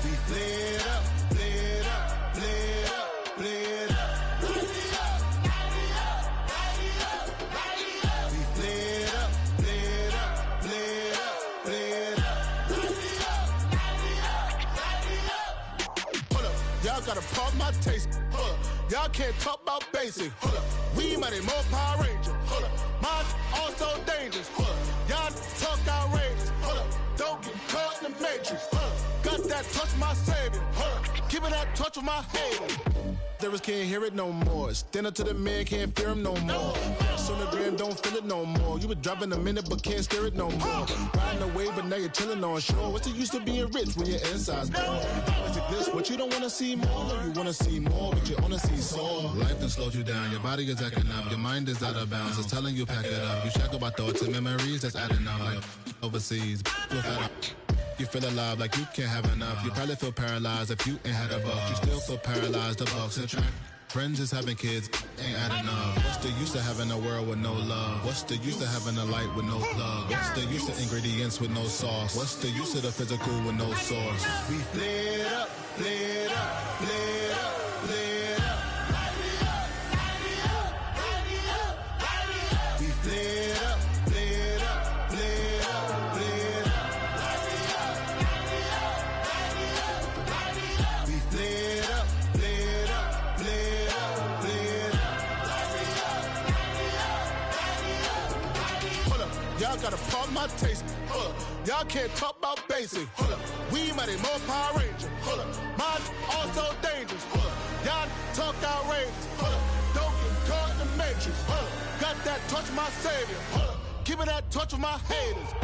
We flared up, flared up, flared up, flared up. We flared up, flared up, flared up, flared up. Hold up, y'all gotta pump my taste. Hold up, y'all can't talk about basic. Hold up, we mighty more Power Ranger. Hold up, mine also dangerous. Hold up, y'all talk outrageous. Hold up, don't get caught in the matrix. Hold up. Got that touch my savior, keeping that touch with my haters. Lyrics can't hear it no more. Stand up to the man, can't fear him no more. Sonogram don't feel it no more. You were driving a minute but can't steer it no more. Riding away but now you're chilling on shore. What's the use of being rich when your inside's poor? It's this, what you don't wanna see more. No, you wanna see more, but you wanna see sore. Life done slowed you down, your body is acting up. Your mind is out of bounds, it's telling you pack it up. You shackle by thoughts and memories that's adding up. Like overseas, you feel alive like you can't have enough. You probably feel paralyzed if you ain't had a buck. You still feel paralyzed, the bucks attract. Friends is having kids, ain't adding up. What's the use of having a world with no love? What's the use of having a light with no plug? What's the use of ingredients with no sauce? What's the use of the physical with no source? We flared up, flared up, flared up, flared up. We flared up, flared up, flared up, flared up. Y'all gotta pump my taste. Y'all can't talk about basic. We mighty more Power Ranger. Mine also dangerous. Y'all talk outrageous. Don't get caught in the matrix. Got that touch my savior. Keeping that touch with my haters.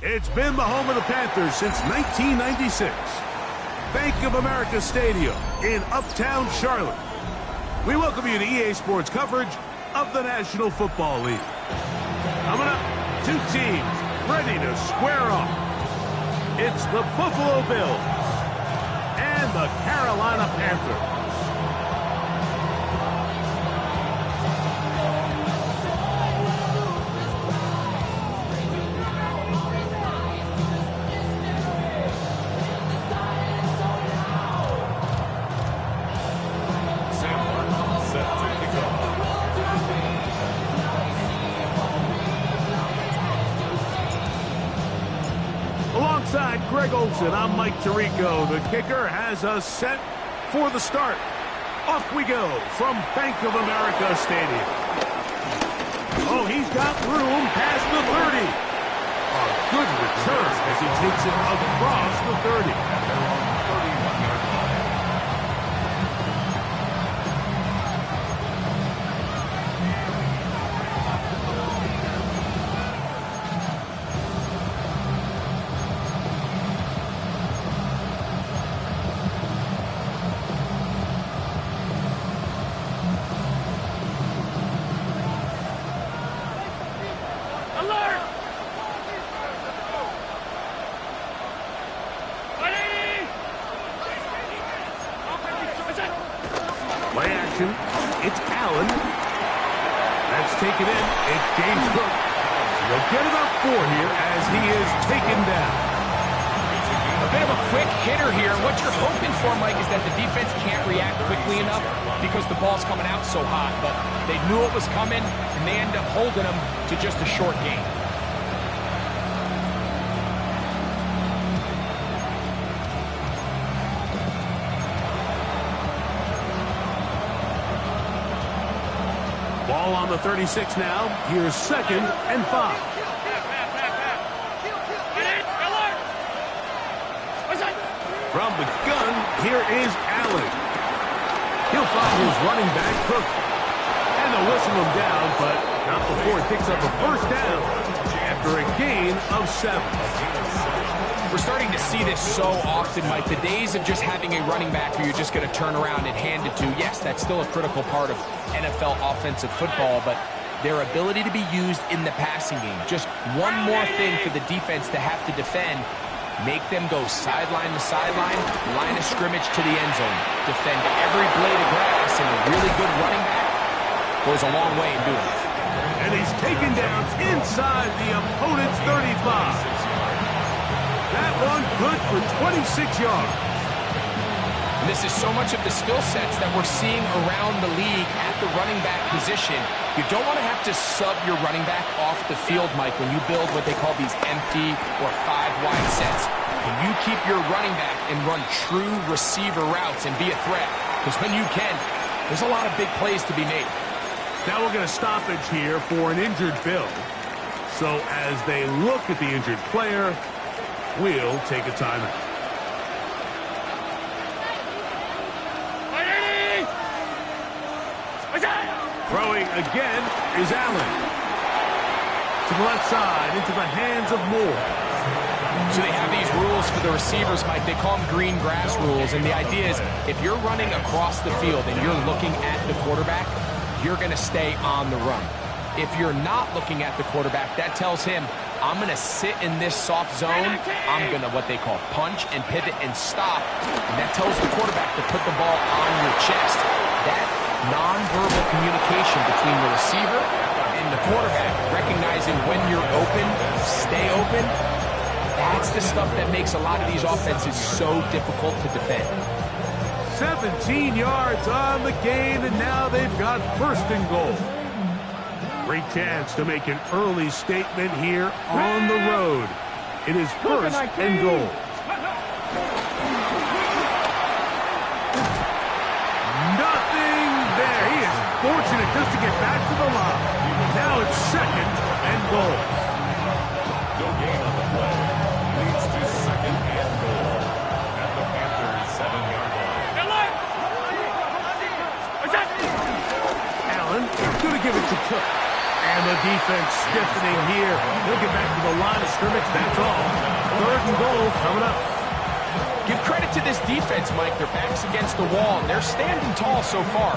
It's been the home of the Panthers since 1996. Bank of America Stadium in Uptown Charlotte. We welcome you to EA Sports coverage of the National Football League. Coming up, two teams ready to square off. It's the Buffalo Bills and the Carolina Panthers. Alongside Greg Olson, I'm Mike Tirico. The kicker has us set for the start. Off we go from Bank of America Stadium. Oh, he's got room past the 30. A good return as he takes it across the 30. formation. It's Allen. That's taken in. It's James Cook. They'll get it up 4 here as he is taken down. A bit of a quick hitter here. What you're hoping for, Mike, is that the defense can't react quickly enough because the ball's coming out so hot. But they knew it was coming, and they end up holding them to just a short gain. Ball on the 36 now. Here's 2nd and 5. From the gun, here is Allen. He'll find his running back, Cook. And they'll whistle him down, but not before he picks up a first down after a gain of 7. We're starting to see this so often, Mike. The days of just having a running back who you're just going to turn around and hand it to, yes, that's still a critical part of NFL offensive football, but their ability to be used in the passing game. Just one more thing for the defense to have to defend. Make them go sideline to sideline, line of scrimmage to the end zone. Defend every blade of grass, and a really good running back goes a long way in doing it. And he's taken down inside the opponent's 35. That one good for 26 yards. And this is so much of the skill sets that we're seeing around the league at the running back position. You don't want to have to sub your running back off the field, Mike, when you build what they call these empty or 5-wide sets. Can you keep your running back and run true receiver routes and be a threat? Because when you can, there's a lot of big plays to be made. Now we're going to stoppage here for an injured Bill. So as they look at the injured player, we'll take a timeout. Throwing again is Allen. To the left side, into the hands of Moore. So they have these rules for the receivers, Mike. They call them green grass rules. And the idea is if you're running across the field and you're looking at the quarterback, you're going to stay on the run. If you're not looking at the quarterback, that tells him, I'm going to sit in this soft zone. I'm going to what they call punch and pivot and stop. And that tells the quarterback to put the ball on your chest. That non-verbal communication between the receiver and the quarterback, recognizing when you're open, stay open, that's the stuff that makes a lot of these offenses so difficult to defend. 17 yards on the gain, and now they've got 1st and goal. Great chance to make an early statement here on the road. It is 1st and goal. Fortunate just to get back to the line. Now it's 2nd and goal. No gain on the play. Leads to 2nd and goal at the Panthers' 7-yard line. Allen going to give it to Cook. And the defense stiffening here. He'll get back to the line of scrimmage. That's all. 3rd and goal coming up. Give credit to this defense, Mike. Their back's against the wall, and they're standing tall so far.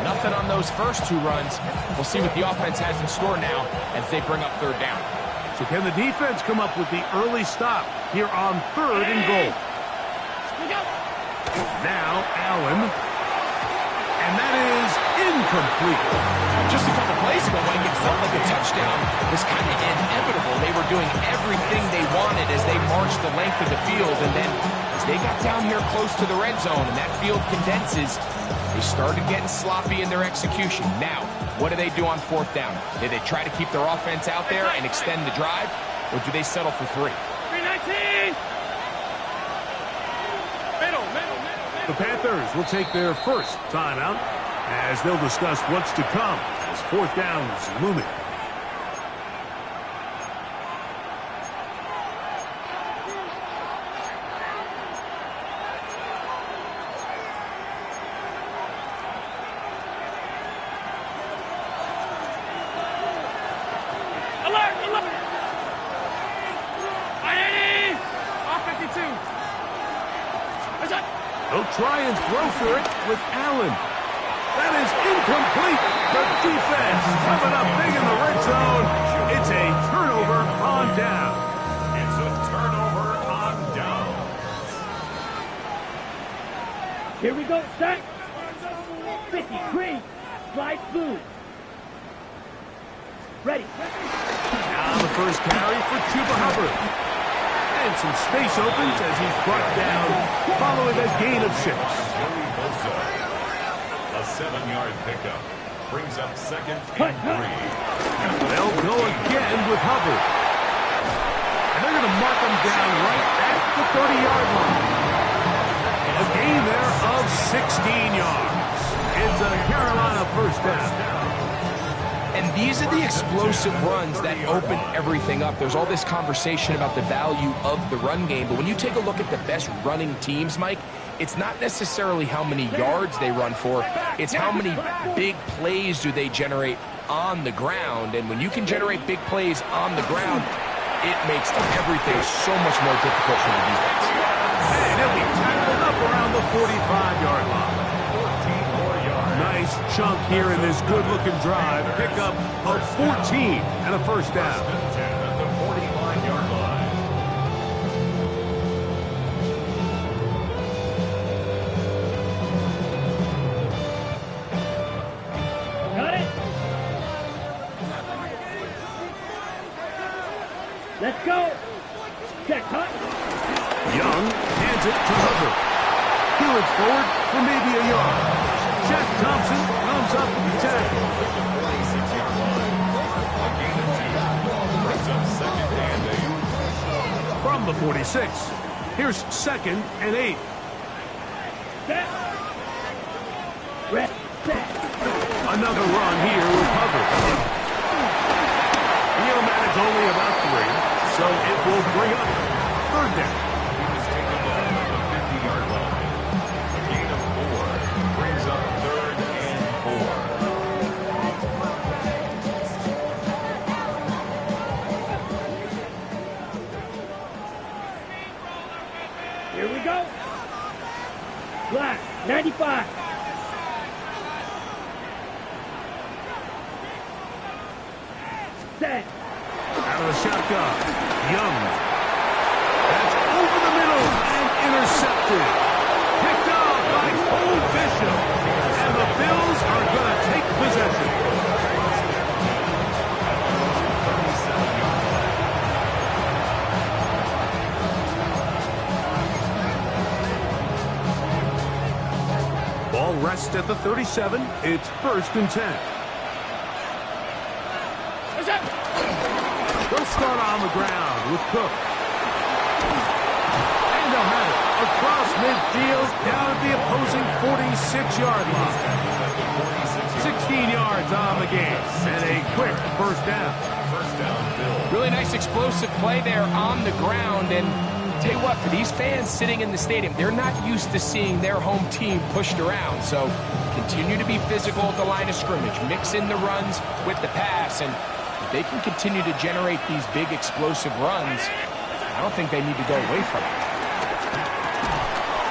Nothing on those first 2 runs. We'll see what the offense has in store now as they bring up 3rd down. So can the defense come up with the early stop here on 3rd and goal? Now Allen. And that is incomplete. Just a couple plays ago, Mike, it felt like a touchdown was kind of inevitable. They were doing everything they wanted as they marched the length of the field, and then as they got down here close to the red zone and that field condenses, they started getting sloppy in their execution. Now, what do they do on 4th down? Do they try to keep their offense out there and extend the drive, or do they settle for 3? 319! Middle. The Panthers will take their first timeout as they'll discuss what's to come as 4th down's looming. They'll try and throw for it with Allen. That is incomplete. The defense coming up big in the red zone. It's a turnover on down. It's a turnover on down. Here we go, set. 50, green, slide blue. Ready. Now the first carry for Chuba Hubbard. And some space opens as he's brought down following a gain of 6. A 7-yard pickup brings up 2nd and 3. They'll go again with Hubbard. And they're going to mark him down right at the 30-yard line. A gain there of 16 yards. It's a Carolina first down. And these are the explosive runs that open everything up. There's all this conversation about the value of the run game, but when you take a look at the best running teams, Mike, it's not necessarily how many yards they run for, it's how many big plays do they generate on the ground. And when you can generate big plays on the ground, it makes everything so much more difficult for the defense. And he'll be tackled up around the 45-yard line. Nice chunk here in this good-looking drive. Pickup of 14 and a first down. At the 45-yard line. Got it. Let's go. Check, cut. Young hands it to Hubbard. Peeling forward for maybe a yard. Jack Thompson comes up with the tackle. From the 46, here's 2nd and 8. Set. Red. Set. Another run here with Hubbard. He'll manage only about 3, so it will bring up 3rd down. Here we go. Black, 95. Set. Out of the shotgun, Young. That's over the middle and intercepted. Picked off by Cole Bishop. And the Bills are going to take possession. Ball rests at the 37. It's 1st and 10. They'll start on the ground with Cook. And they'll have it across midfield down at the opposing 46-yard line. 16 yards on the game and a quick first down. Really nice explosive play there on the ground. And tell you what, for these fans sitting in the stadium, they're not used to seeing their home team pushed around. So continue to be physical at the line of scrimmage. Mix in the runs with the pass. And if they can continue to generate these big explosive runs, I don't think they need to go away from it.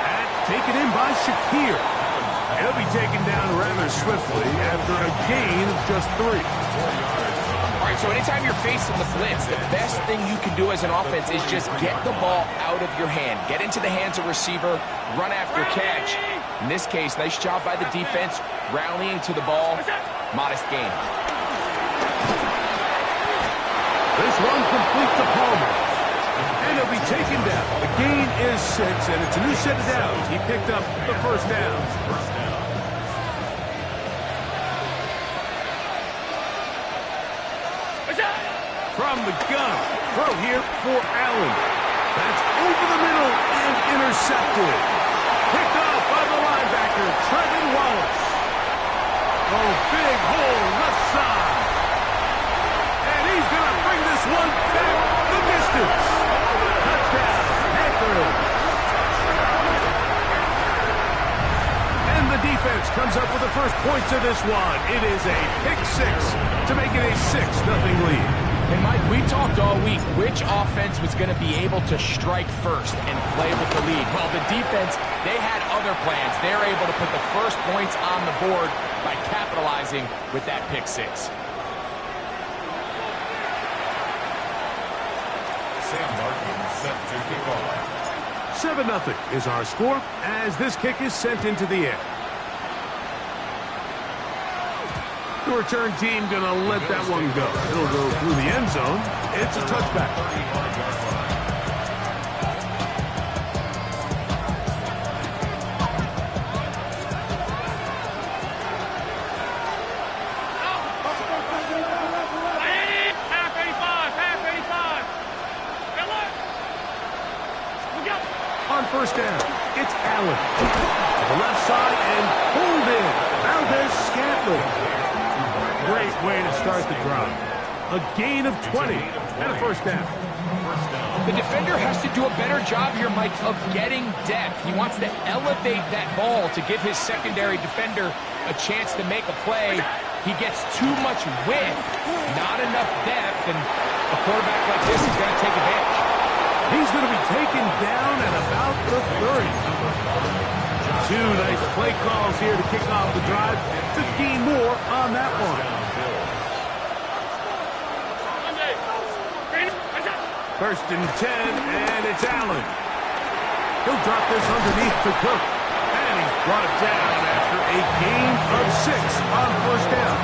That's taken in by Shakir. He'll be taken down rather swiftly after a gain of just 3. All right, so anytime you're facing the blitz, the best thing you can do as an offense is just get the ball out of your hand. Get into the hands of receiver, run after catch. In this case, nice job by the defense, rallying to the ball. Modest gain. This one complete to Palmer. And he'll be taken down. The gain is 6, and it's a new set of downs. He picked up the first down. From the gun, throw here for Allen. That's over the middle and intercepted. Picked off by the linebacker, Trevin Wallace. Oh, big hole left side. And he's going to bring this one back the distance. Touchdown, Panthers. And the defense comes up with the first points of this one. It is a pick 6 to make it a 6-0 lead. And, Mike, we talked all week which offense was going to be able to strike first and play with the lead. Well, the defense, they had other plans. They're able to put the first points on the board by capitalizing with that pick 6. Sam Martin set to kick off. 7-0 is our score as this kick is sent into the air. The return team going to let that one go. It'll go through the end zone. It's a touchback. On first down, it's Allen. To the left side and pulled in. Valdez-Scantling. Great way to start the drive. A gain of 20 and a first down. The defender has to do a better job here, Mike, of getting depth. He wants to elevate that ball to give his secondary defender a chance to make a play. He gets too much width, not enough depth, and a quarterback like this is going to take advantage. He's going to be taken down at about the 30. Two nice play calls here to kick off the drive. 15 more on that one. First and 10, and it's Allen. He'll drop this underneath to Cook. And he's brought down after a gain of 6 on first down.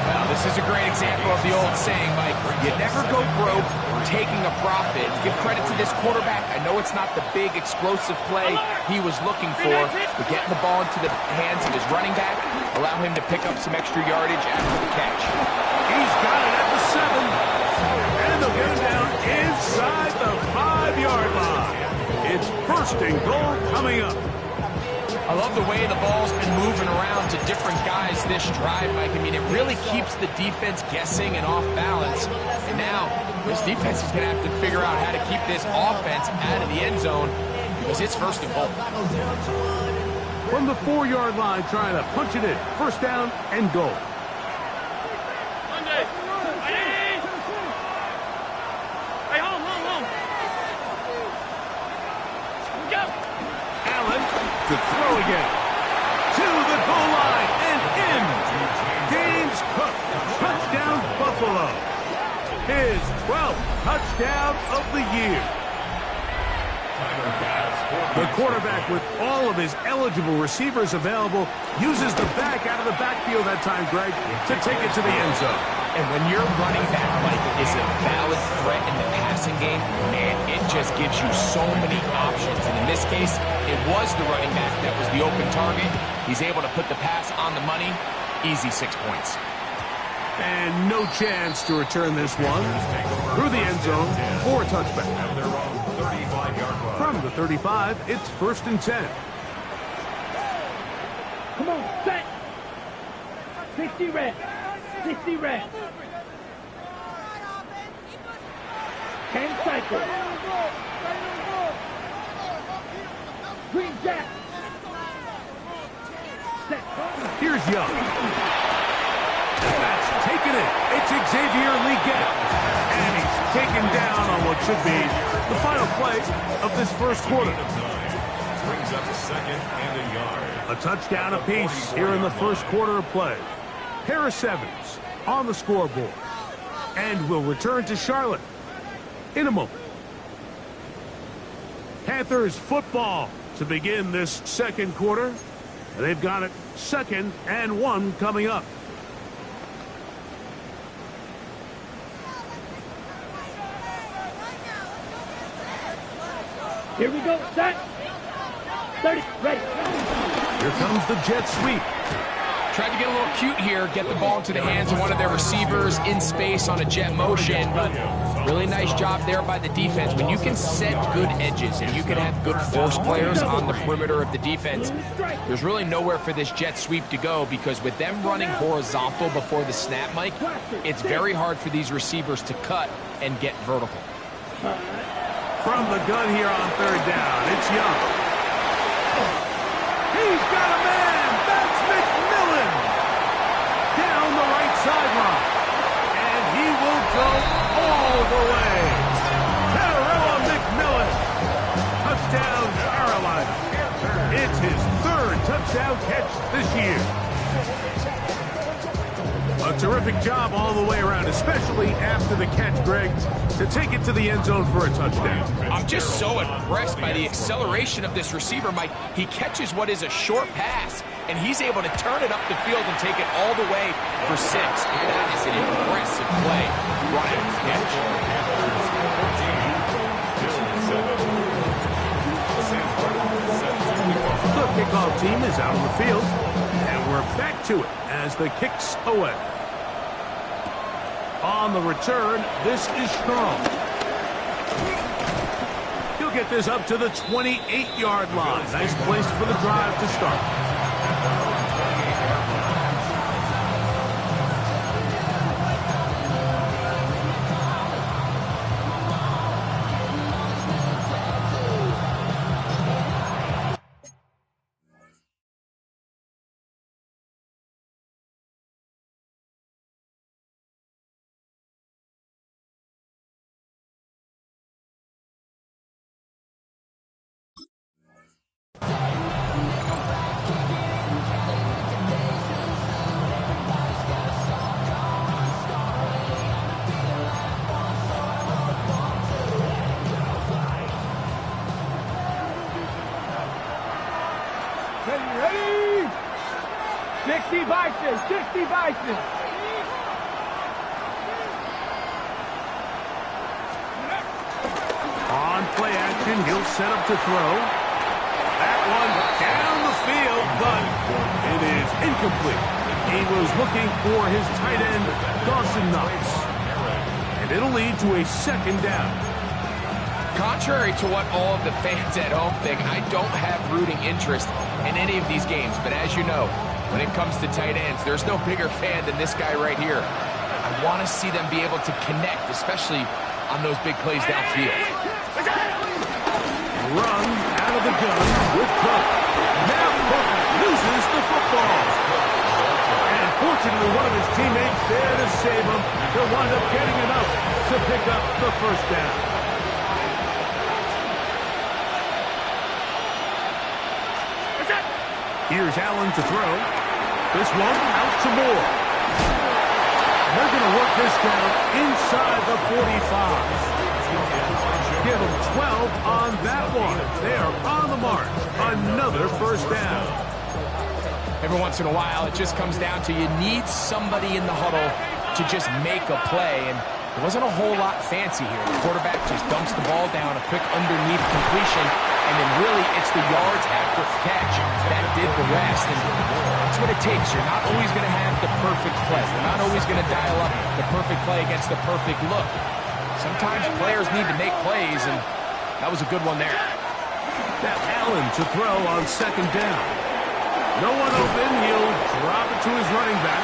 Well, this is a great example of the old saying, Mike, you never go broke taking a profit. Give credit to this quarterback. I know it's not the big explosive play he was looking for, but getting the ball into the hands of his running back, allow him to pick up some extra yardage after the catch. He's got it at the 7, and they'll get him down inside the 5-yard line. It's first and goal coming up. I love the way the ball's been moving around to different guys this drive, Mike. I mean, it really keeps the defense guessing and off balance. And now, this defense is going to have to figure out how to keep this offense out of the end zone because it's first and goal. From the 4-yard line, trying to punch it in. First down and goal. To throw again. To the goal line and in. James Cook. Touchdown Buffalo. His 12th touchdown of the year. The quarterback, with all of his eligible receivers available, uses the back out of the backfield that time, Greg, to take it to the end zone. And when your running back, Mike, is a valid threat in the passing game, man, it just gives you so many options. And in this case, it was the running back that was the open target. He's able to put the pass on the money. Easy 6 points. And no chance to return this one through the end zone for a touchback. From the 35, it's first and 10. Come on, set. 60 red. 60 red. 10 cycle. Green jack. Set. Here's Young. That's taken it. It's Xavier Leggett. And he's taken down on what should be the final play of this first quarter. Brings up second and a yard. A touchdown apiece here in the first quarter of play. Harris Evans on the scoreboard. And will return to Charlotte in a moment. Panthers football to begin this second quarter. And they've got it 2nd and 1 coming up. Here we go, set. 30, ready. Here comes the jet sweep. Tried to get a little cute here, get the ball into the hands of one of their receivers in space on a jet motion, but really nice job there by the defense. When you can set good edges and you can have good force players on the perimeter of the defense, there's really nowhere for this jet sweep to go because with them running horizontal before the snap, Mike, it's very hard for these receivers to cut and get vertical. From the gun here on third down, it's Young. He's got a man. That's McMillan. Down the right sideline. And he will go all the way. Terrell McMillan. Touchdown, Carolina. It's his 3rd touchdown catch this year. A terrific job all the way around, especially after the catch, Greg, to take it to the end zone for a touchdown. I'm just so impressed by the acceleration of this receiver, Mike. He catches what is a short pass, and he's able to turn it up the field and take it all the way for 6. That is an impressive play right after the catch. The kickoff team is out on the field, and we're back to it as the kicks away. On the return, this is Strong. He'll get this up to the 28-yard line. Nice place for the drive to start. Ready? 60 Bison, 60 Bison. On play action, he'll set up to throw. That one down the field, but it is incomplete. He was looking for his tight end, Dawson Knox. And it'll lead to a second down. Contrary to what all of the fans at home think, I don't have rooting interest in any of these games. But as you know, when it comes to tight ends, there's no bigger fan than this guy right here. I want to see them be able to connect, especially on those big plays downfield. Run out of the gun with Cook. Now Cook loses the football. And fortunately, one of his teammates there to save him. He'll wind up getting enough to pick up the first down. Here's Allen to throw. This one out to Moore. They're going to work this down inside the 45. Give them 12 on that one. They are on the mark. Another first down. Every once in a while, it just comes down to you need somebody in the huddle to just make a play. And it wasn't a whole lot fancy here. The quarterback just dumps the ball down, a quick underneath completion, and then really it's the yards after catch that did the rest. And that's what it takes. You're not always going to have the perfect play. You're not always going to dial up the perfect play against the perfect look. Sometimes players need to make plays, and that was a good one there. Now Allen to throw on second down. No one open. He'll drop it to his running back.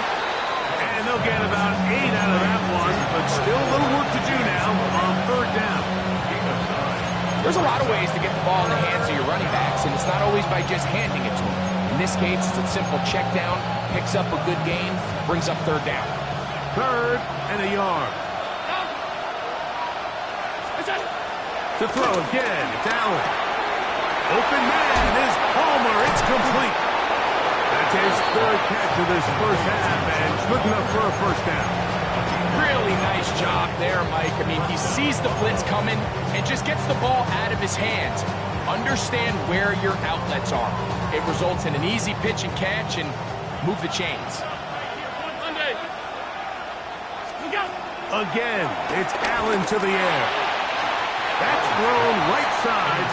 And they'll get about 8 out of that one, but still a little work to do now on third down. There's a lot of ways to get the ball in the hands of your running backs, and it's not always by just handing it to them. In this case, it's a simple check down, picks up a good gain, brings up third down. Third and a yard. To throw again, it's Allen. Open man is Palmer. It's complete. That's his third catch of this first half, and good enough for a first down. Really nice job there, Mike. I mean, he sees the blitz coming and just gets the ball out of his hands. Understand where your outlets are. It results in an easy pitch and catch and move the chains. Again, it's Allen to the air. That's thrown right side,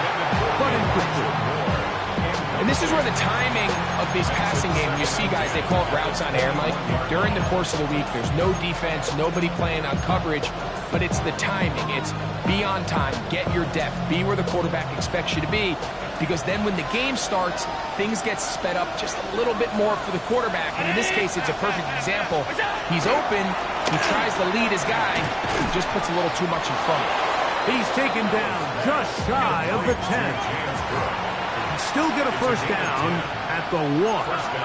but incomplete. And this is where the timing of these passing games, you see guys, they call it routes on air, Mike. During the course of the week, there's no defense, nobody playing on coverage, but it's the timing. It's be on time, get your depth, be where the quarterback expects you to be, because then when the game starts, things get sped up just a little bit more for the quarterback. And in this case, it's a perfect example. He's open, he tries to lead his guy, he just puts a little too much in front of him. He's taken down just shy of the 10. Still get a first down at the 1.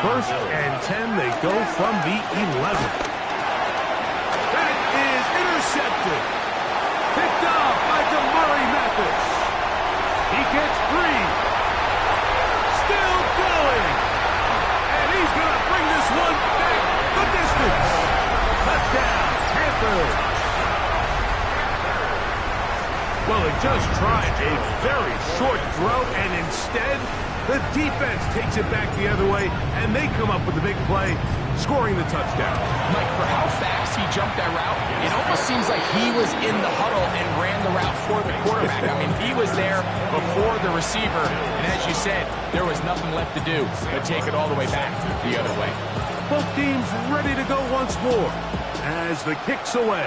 First and 10, they go from the 11. That is intercepted. Picked off by DeMurray Mathis. He gets 3. Still going. And he's going to bring this one back the distance. Touchdown, Panthers. Well, it just tried a very short throw, and instead, the defense takes it back the other way, and they come up with a big play, scoring the touchdown. Mike, for how fast he jumped that route, it almost seems like he was in the huddle and ran the route for the quarterback. I mean, he was there before the receiver, and as you said, there was nothing left to do but take it all the way back the other way. Both teams ready to go once more as the kick's away.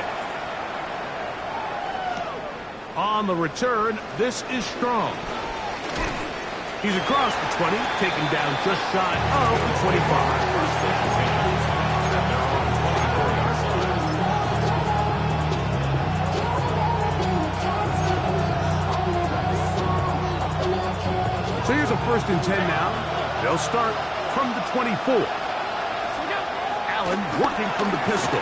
On the return, this is Strong. He's across the 20, taken down just shy of the 25. So here's a 1st and 10 now. They'll start from the 24. Allen working from the pistol.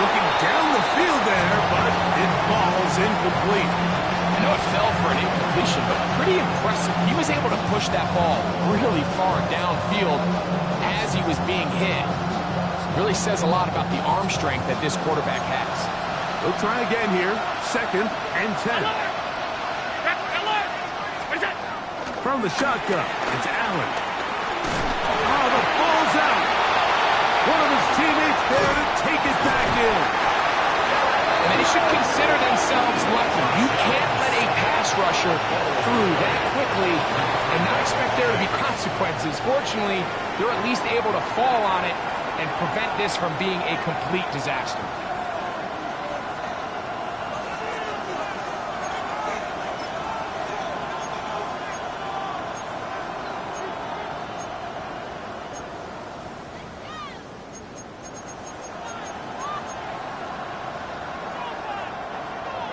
Looking down the field there, but it falls incomplete. I know it fell for an incompletion, but pretty impressive. He was able to push that ball really far downfield as he was being hit. Really says a lot about the arm strength that this quarterback has. They'll try again here. 2nd and 10. From the shotgun, it's Allen. Oh, the ball's out. One of his teammates there to take it back in. And they should consider themselves lucky. You can't let a pass rusher through that quickly and not expect there to be consequences. Fortunately, they're at least able to fall on it and prevent this from being a complete disaster.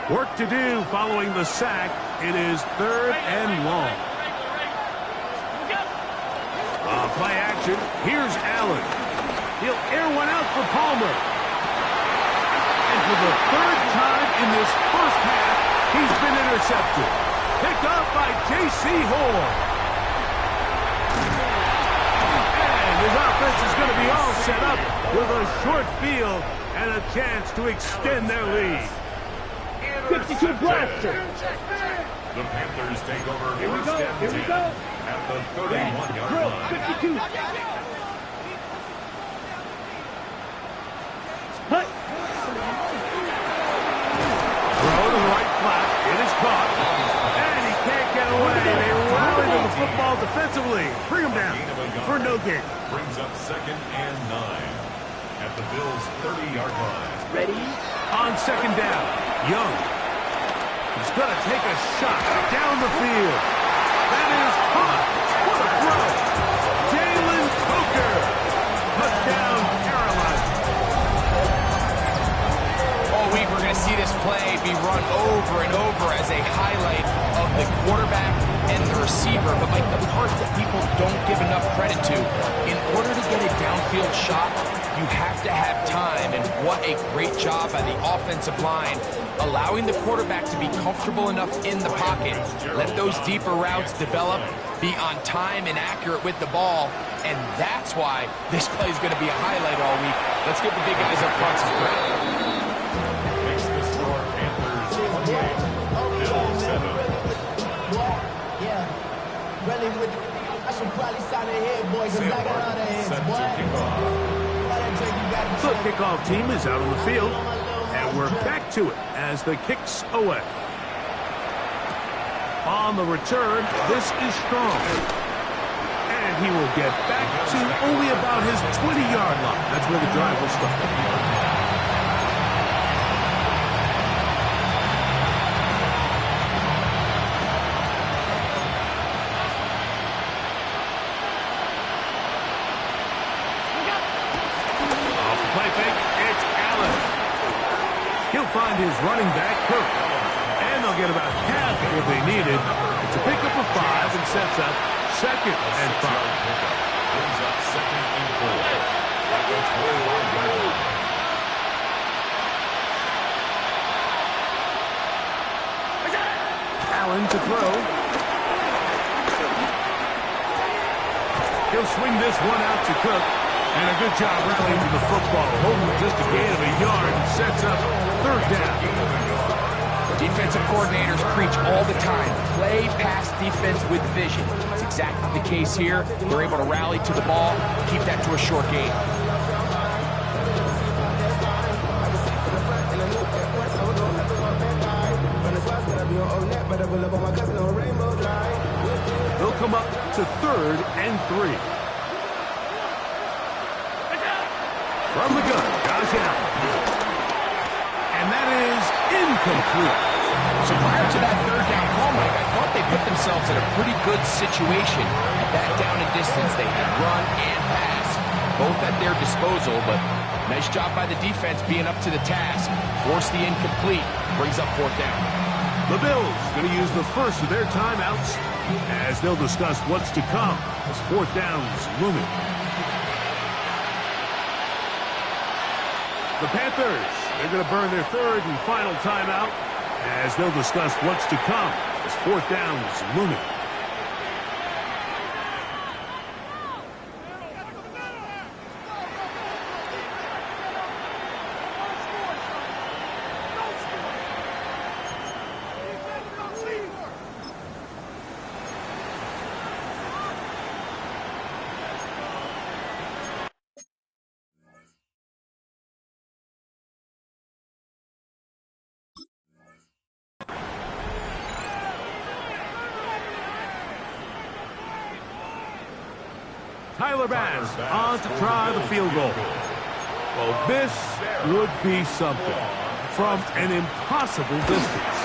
Work to do following the sack. It is 3rd and long. Play action. Here's Allen. He'll air one out for Palmer. And for the 3rd time in this first half, he's been intercepted. Picked up by J.C. Horn. And his offense is going to be all set up with a short field and a chance to extend their lead. 52 blaster. The Panthers take over Here we first go. and Here we 10 go. at the 31-yard Drill. line. 52. Hut. Throw to the right flat. It is caught. And he can't get away. They rally to the football defensively. Bring him down for no gain. Brings up 2nd and 9 at the Bills' 30-yard line. Ready. On 2nd down, Young. He's going to take a shot down the field. That is caught. What a throw. Jalen Coker. Touchdown, Carolina. All week we're going to see this play be run over and over as a highlight of the quarterback and the receiver. But like the part that people don't give enough credit to, in order to get a downfield shot, you have to have time, and what a great job by the offensive line, allowing the quarterback to be comfortable enough in the pocket, let those deeper routes develop, be on time and accurate with the ball, and that's why this play is going to be a highlight all week. Let's give the big guys up front some credit. Makes the score Panthers 28, Bills 7. Yeah, really with I should probably sign a head, boy, because I got all the heads, Set boy. to kick off. The kickoff team is out on the field, and we're back to it as the kick's away. On the return, this is Strong. And he will get back to only about his 20-yard line. That's where the drive will start. Find his running back, Kirk. And they'll get about half of what they needed. It's a pickup of 5 and sets up 2nd and 5. Brings up 2nd and 4 at the 21-yard line. Allen to throw. He'll swing this one out to Cook. And a good job rallying to the football. Holding just a gain of a yard and sets up third down. Defensive coordinators preach all the time. Play pass defense with vision. It's exactly the case here. They're able to rally to the ball, keep that to a short gain. They'll come up to 3rd and 3. From the gun, Josh Allen. And that is incomplete. So prior to that third down call, Mike, I thought they put themselves in a pretty good situation at that down and distance. They had run and pass, both at their disposal, but nice job by the defense being up to the task. Force the incomplete, brings up 4th down. The Bills going to use the first of their timeouts as they'll discuss what's to come as 4th down's looming. The Panthers, they're going to burn their 3rd and final timeout as they'll discuss what's to come as 4th down's looming. Tyler Bass on to try the field goal. Well, this would be something from an impossible distance.